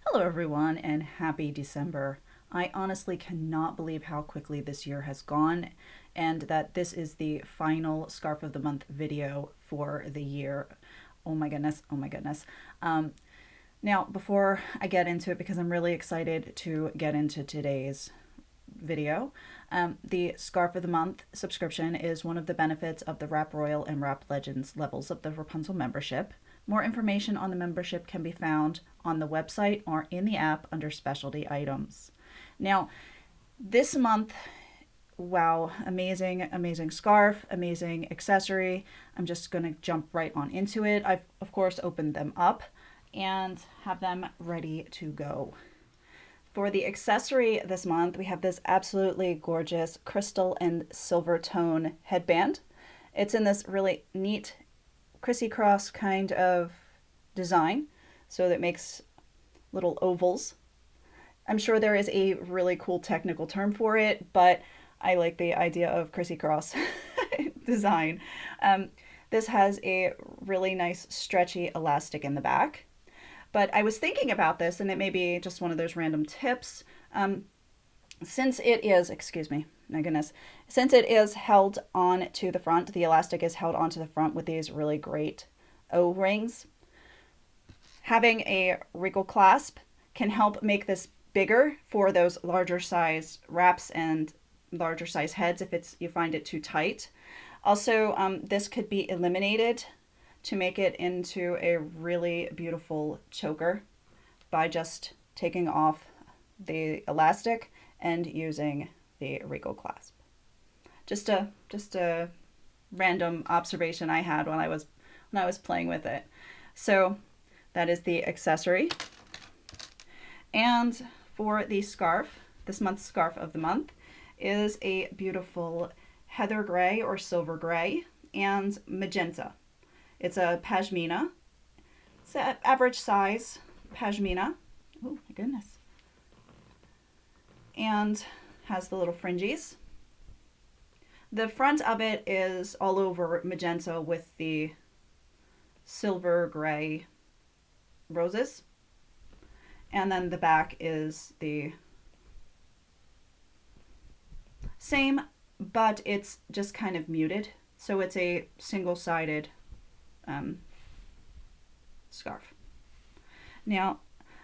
Hello everyone and happy December. I honestly cannot believe how quickly this year has gone and that this is the final Scarf of the Month video for the year. Oh my goodness, oh my goodness. Now, before I get into it, because I'm really excited to get into today's video, the Scarf of the Month subscription is one of the benefits of the Wrap Royal and Wrap Legends levels of the Wrapunzel membership. More information on the membership can be found on the website or in the app under specialty items. Now, this month, wow, amazing, amazing scarf, amazing accessory. I'm just going to jump right on into it. I've, of course, opened them up and have them ready to go. For the accessory this month, we have this absolutely gorgeous crystal and silver tone headband. It's in this really neat crissy-cross kind of design, so that makes little ovals. I'm sure there is a really cool technical term for it, but I like the idea of crissy-cross design. This has a really nice stretchy elastic in the back. But I was thinking about this, and it may be just one of those random tips. Since it is, excuse me, my goodness, since it is held on to the front, the elastic is held onto the front with these really great O-rings. Having a Regal clasp can help make this bigger for those larger size wraps and larger size heads if you find it too tight. Also, this could be eliminated to make it into a really beautiful choker by just taking off the elastic and using the Regal clasp. Just a random observation I had when I was playing with it. So that is the accessory. And for the scarf, this month's scarf of the month is a beautiful heather gray or silver gray and magenta. It's a pashmina. It's an average size pashmina. Oh my goodness. And has the little fringes. The front of it is all over magenta with the silver gray roses. And then the back is the same, but it's just kind of muted. So it's a single-sided scarf. Now,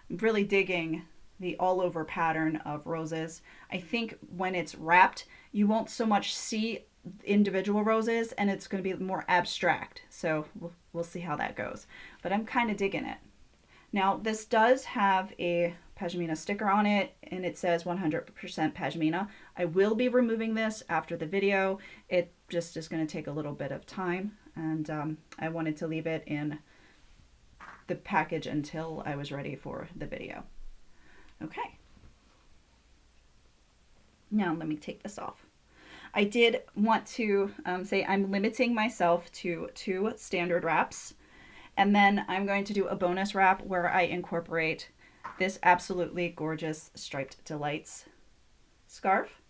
I'm really digging the all over pattern of roses. I think when it's wrapped, you won't so much see individual roses and it's going to be more abstract. So we'll see how that goes. But I'm kind of digging it. Now, this does have a pashmina sticker on it and it says 100% pashmina. I will be removing this after the video. It just is going to take a little bit of time, and I wanted to leave it in the package until I was ready for the video. Okay. Now let me take this off. I did want to say I'm limiting myself to 2 standard wraps, and then I'm going to do a bonus wrap where I incorporate this absolutely gorgeous Striped Delights scarf.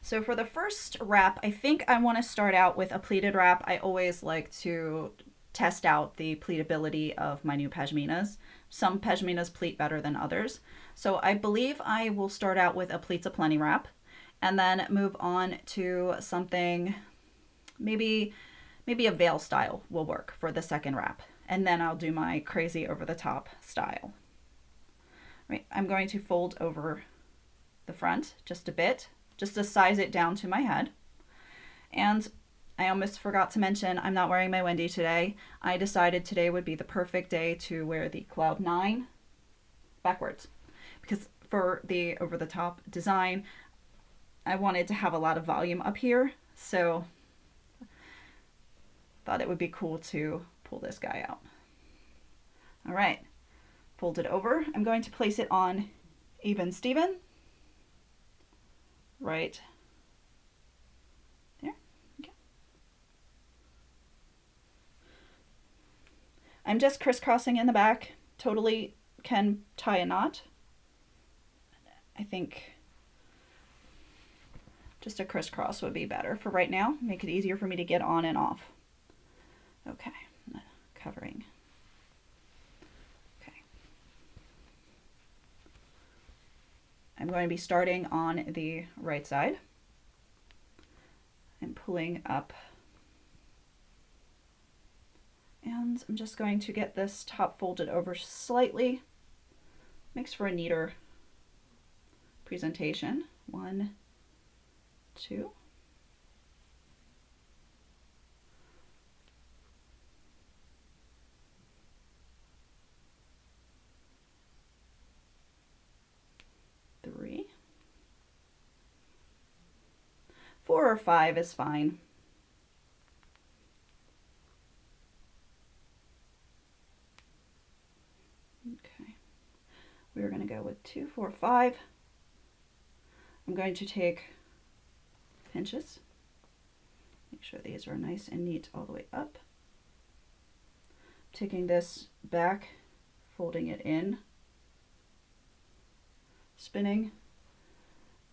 So for the first wrap, I think I want to start out with a pleated wrap. I always like to test out the pleatability of my new pashminas. Some pashminas pleat better than others. So I believe I will start out with a pleats aplenty wrap and then move on to something, maybe a veil style will work for the second wrap. And then I'll do my crazy over the top style. Right, I'm going to fold over the front just a bit, just to size it down to my head. And I almost forgot to mention, I'm not wearing my Wendy today. I decided today would be the perfect day to wear the Cloud 9 backwards. Because for the over-the-top design, I wanted to have a lot of volume up here. So thought it would be cool to pull this guy out. All right, fold it over. I'm going to place it on even Steven. Right there. Okay. I'm just crisscrossing in the back. Totally can tie a knot. I think just a crisscross would be better for right now. Make it easier for me to get on and off. Okay, covering. Okay. I'm going to be starting on the right side and pulling up. And I'm just going to get this top folded over slightly. Makes for a neater presentation. 1, 2. Three. 4 or 5 is fine. Okay, we're going to go with 2, 4, 5. I'm going to take pinches. Make sure these are nice and neat all the way up. Taking this back, folding it in, spinning,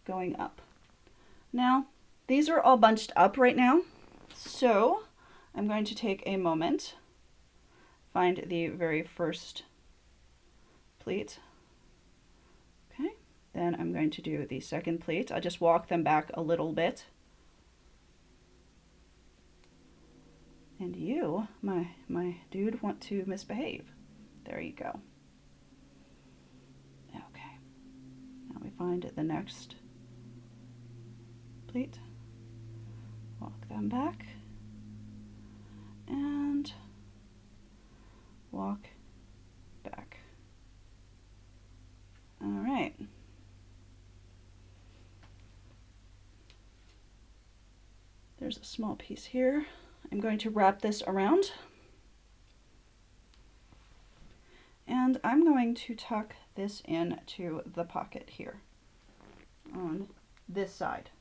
going up. Now, these are all bunched up right now, so I'm going to take a moment, find the very first pleat. Okay, then I'm going to do the second pleat. I'll just walk them back a little bit. And you, my dude, want to misbehave. There you go. Okay, now we find the next pleat. Walk them back and walk back. All right. There's a small piece here. I'm going to wrap this around. And I'm going to tuck this into the pocket here on this side.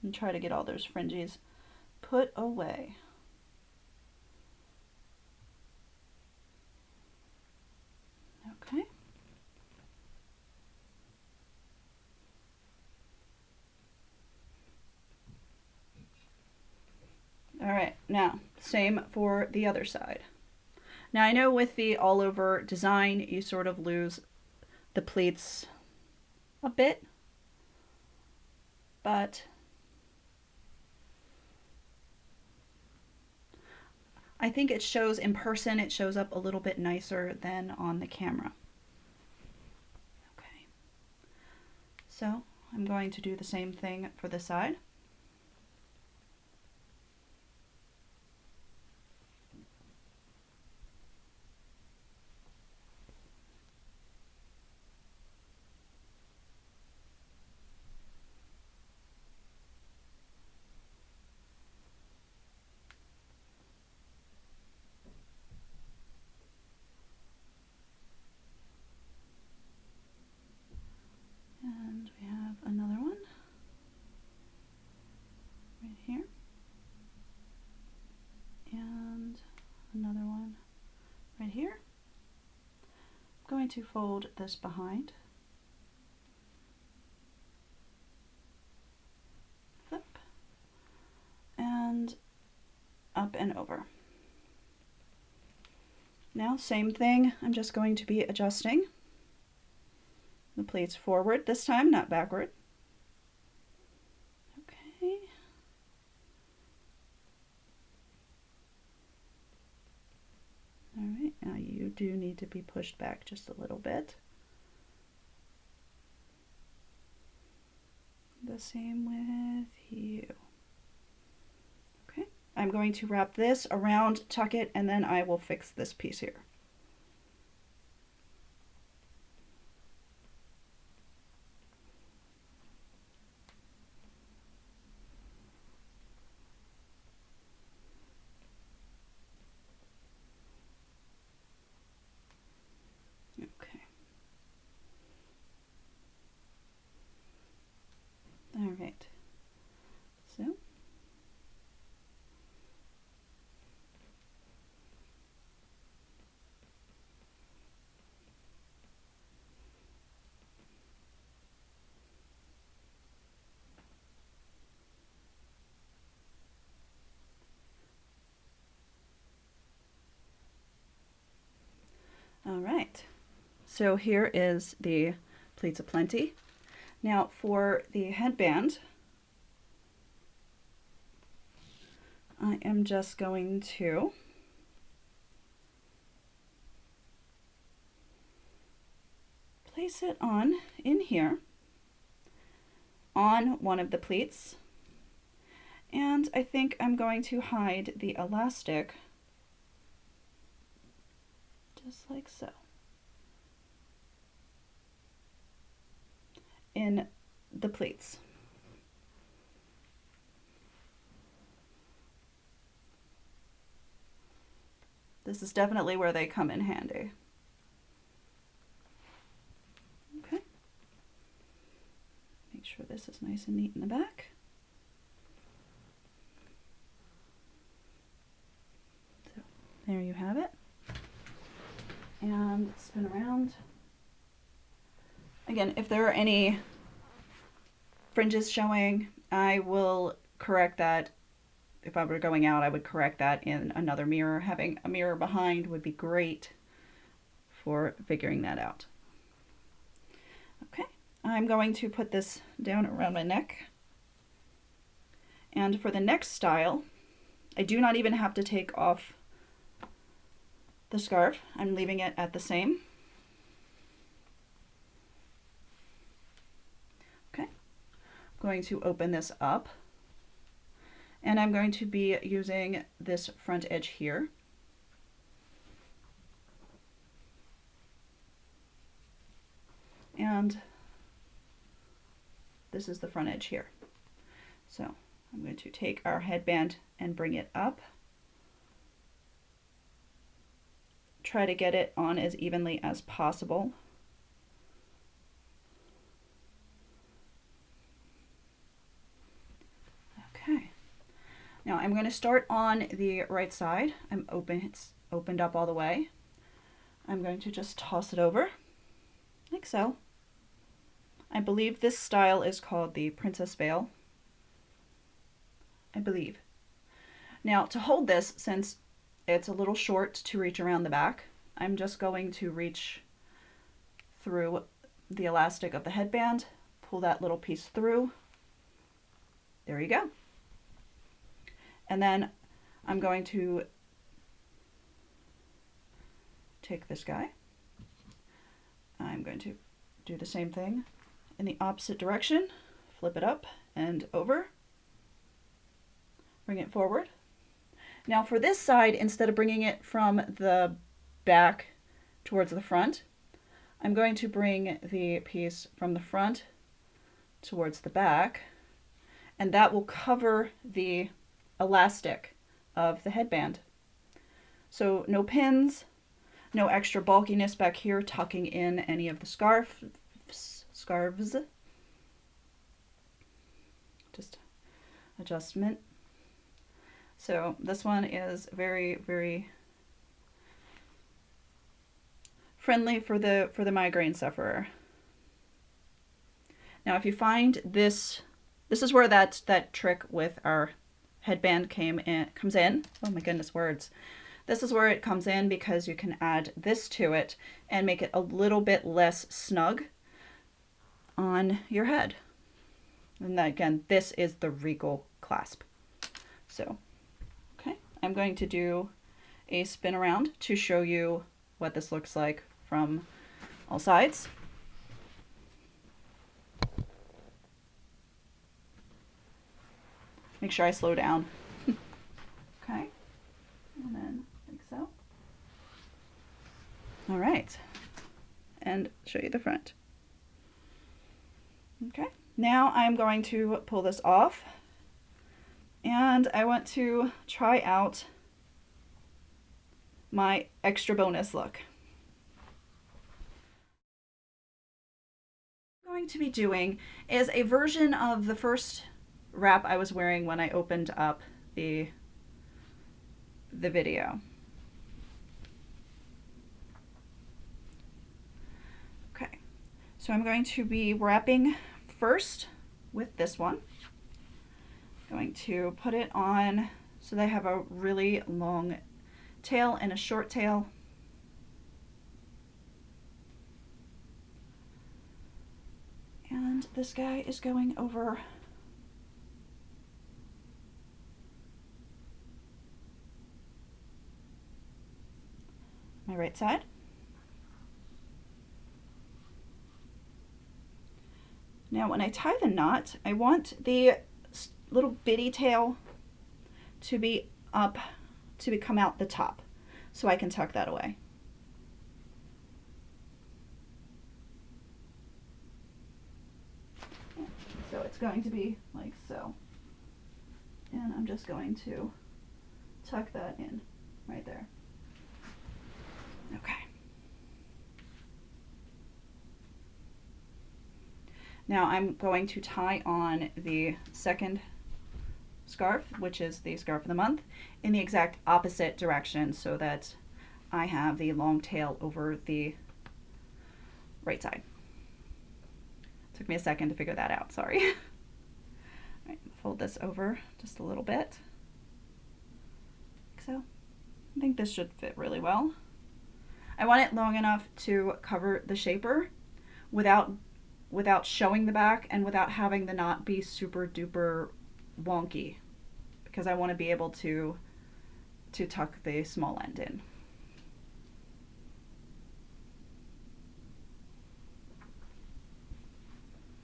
And try to get all those fringes put away. Okay. All right, now same for the other side. Now I know with the all over design, you sort of lose the pleats a bit, but I think it shows in person, it shows up a little bit nicer than on the camera. Okay, so I'm going to do the same thing for this side. And we have another one right here. And another one right here. I'm going to fold this behind. Flip. And up and over. Now, same thing, I'm just going to be adjusting the pleats forward this time, not backward. Okay. All right, now you do need to be pushed back just a little bit. The same with you. Okay, I'm going to wrap this around, tuck it, and then I will fix this piece here. Okay. All right. So So here is the pleats aplenty. Now for the headband, I am just going to place it on in here on one of the pleats, and I think I'm going to hide the elastic just like so in the pleats. This is definitely where they come in handy. Okay. Make sure this is nice and neat in the back. So there you have it. And spin around. Again, if there are any fringes showing, I will correct that. If I were going out, I would correct that in another mirror. Having a mirror behind would be great for figuring that out. Okay, I'm going to put this down around my neck. And for the next style, I do not even have to take off the scarf. I'm leaving it at the same. Okay, I'm going to open this up. And I'm going to be using this front edge here. And this is the front edge here. So I'm going to take our headband and bring it up. Try to get it on as evenly as possible. Okay. Now I'm going to start on the right side. It's opened up all the way. I'm going to just toss it over, like so. I believe this style is called the Princess Veil. I believe. Now to hold this, since it's a little short to reach around the back, I'm just going to reach through the elastic of the headband, pull that little piece through. There you go. And then I'm going to take this guy. I'm going to do the same thing in the opposite direction, flip it up and over, bring it forward. Now for this side, instead of bringing it from the back towards the front, I'm going to bring the piece from the front towards the back, and that will cover the elastic of the headband. So no pins, no extra bulkiness back here tucking in any of the scarves. Just adjustment. So this one is very, very friendly for the migraine sufferer. Now if you find this is where that trick with our headband comes in. Oh my goodness, words. This is where it comes in, because you can add this to it and make it a little bit less snug on your head. And then, again, this is the Regal clasp. So, okay, I'm going to do a spin around to show you what this looks like from all sides. Make sure I slow down. Okay, and then like so. All right, and show you the front. Okay, now I'm going to pull this off, and I want to try out my extra bonus look. What I'm going to be doing is a version of the first wrap I was wearing when I opened up the video. Okay, so I'm going to be wrapping first with this one. I'm going to put it on so they have a really long tail and a short tail. this guy is going over my right side. Now when I tie the knot, I want the little bitty tail to be up, to come out the top, so I can tuck that away. So it's going to be like so. And I'm just going to tuck that in right there. Okay. Now I'm going to tie on the second scarf, which is the scarf of the month, in the exact opposite direction so that I have the long tail over the right side. Took me a second to figure that out, sorry. All right, fold this over just a little bit. Like so. I think this should fit really well. I want it long enough to cover the shaper without showing the back and without having the knot be super duper wonky, because I want to be able to tuck the small end in.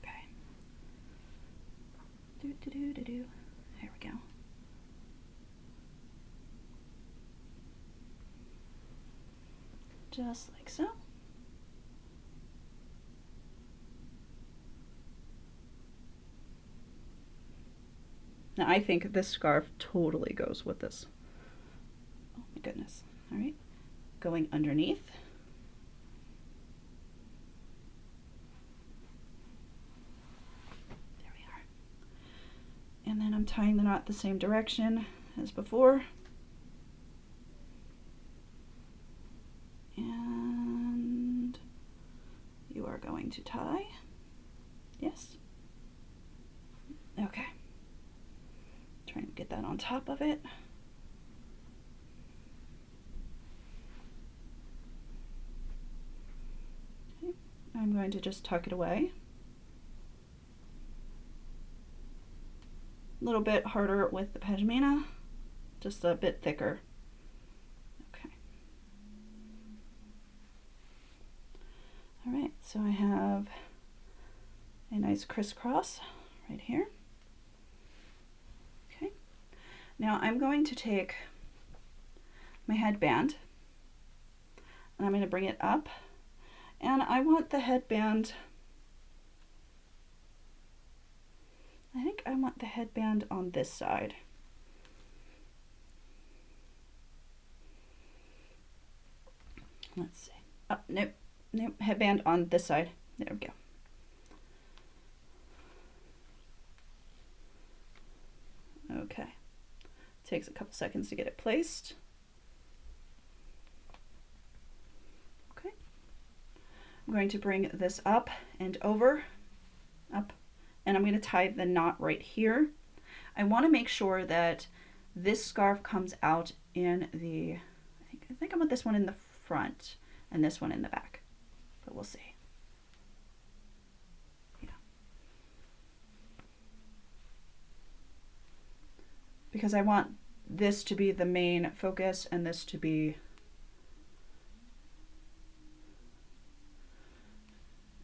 Okay. There we go. Just like so. Now I think this scarf totally goes with this. Oh my goodness. All right, going underneath. There we are. And then I'm tying the knot the same direction as before. And you are going to tie. Yes. Okay. Trying to get that on top of it. Okay. I'm going to just tuck it away. A little bit harder with the pashmina, just a bit thicker. Okay. All right, so I have a nice crisscross right here. Okay. Now I'm going to take my headband and I'm going to bring it up, and I want the headband, I think I want the headband on this side. Let's see. Oh, nope, nope, headband on this side. There we go. Okay. Takes a couple seconds to get it placed. Okay. I'm going to bring this up and over, up, and I'm going to tie the knot right here. I want to make sure that this scarf comes out in the, I think I want this one in the front and this one in the back, but we'll see. Yeah. Because I want this to be the main focus and this to be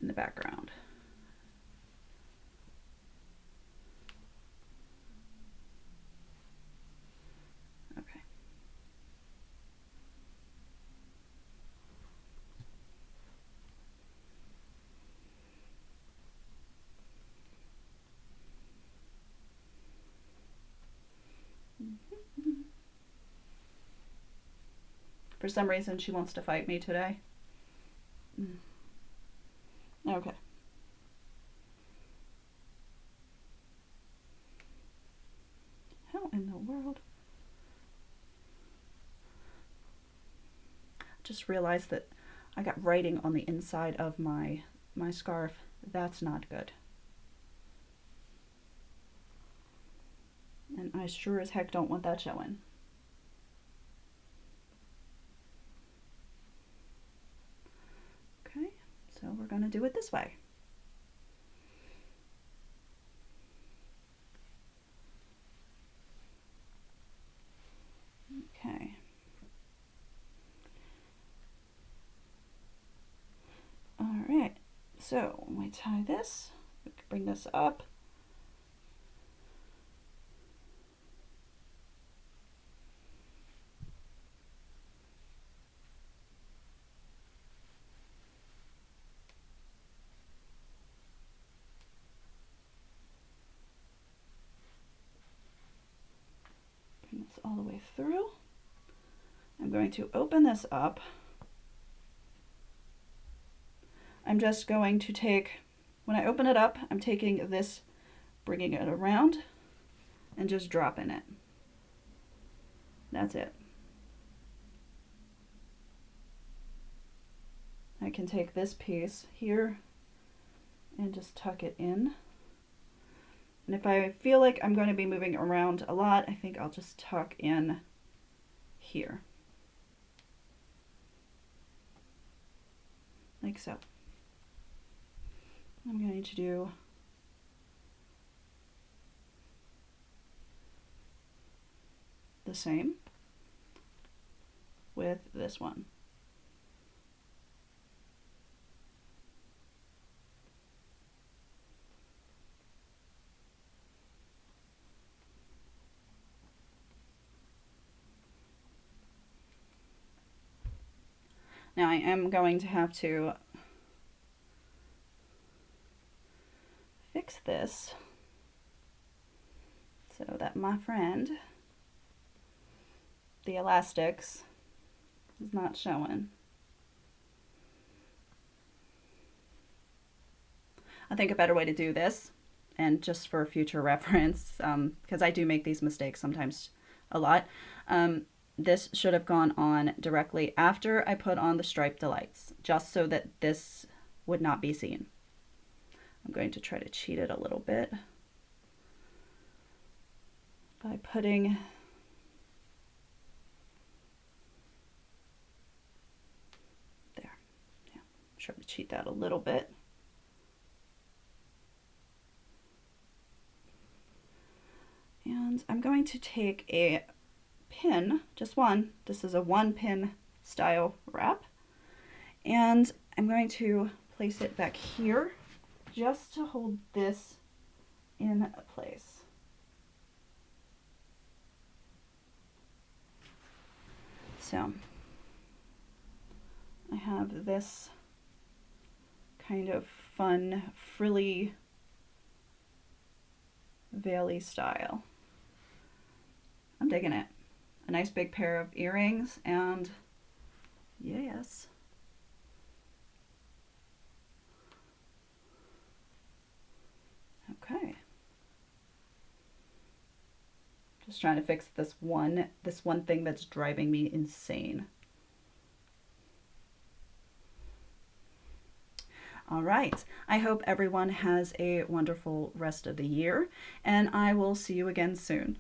in the background. Okay. For some reason, she wants to fight me today. Okay. How in the world? Just realized that I got writing on the inside of my scarf. That's not good. And I sure as heck don't want that showing. Okay, so we're going to do it this way. So when we tie this, we can bring this up. Bring this all the way through. I'm going to open this up. I'm just going to take, when I open it up, I'm taking this, bringing it around, and just dropping it. That's it. I can take this piece here and just tuck it in. And if I feel like I'm going to be moving around a lot, I think I'll just tuck in here. Like so. I'm going to do the same with this one. Now I am going to have to fix this so that my friend, the elastics, is not showing. I think a better way to do this, and just for future reference, because I do make these mistakes sometimes a lot, this should have gone on directly after I put on the striped delights, just so that this would not be seen. I'm going to try to cheat it a little bit by putting there. Yeah, try to cheat that a little bit. And I'm going to take a pin, just one. This is a 1-pin style wrap. And I'm going to place it back here just to hold this in place. So I have this kind of fun, frilly, veil-y style. I'm digging it. A nice big pair of earrings, and yes. Okay. Just trying to fix this one thing that's driving me insane. All right. I hope everyone has a wonderful rest of the year, and I will see you again soon.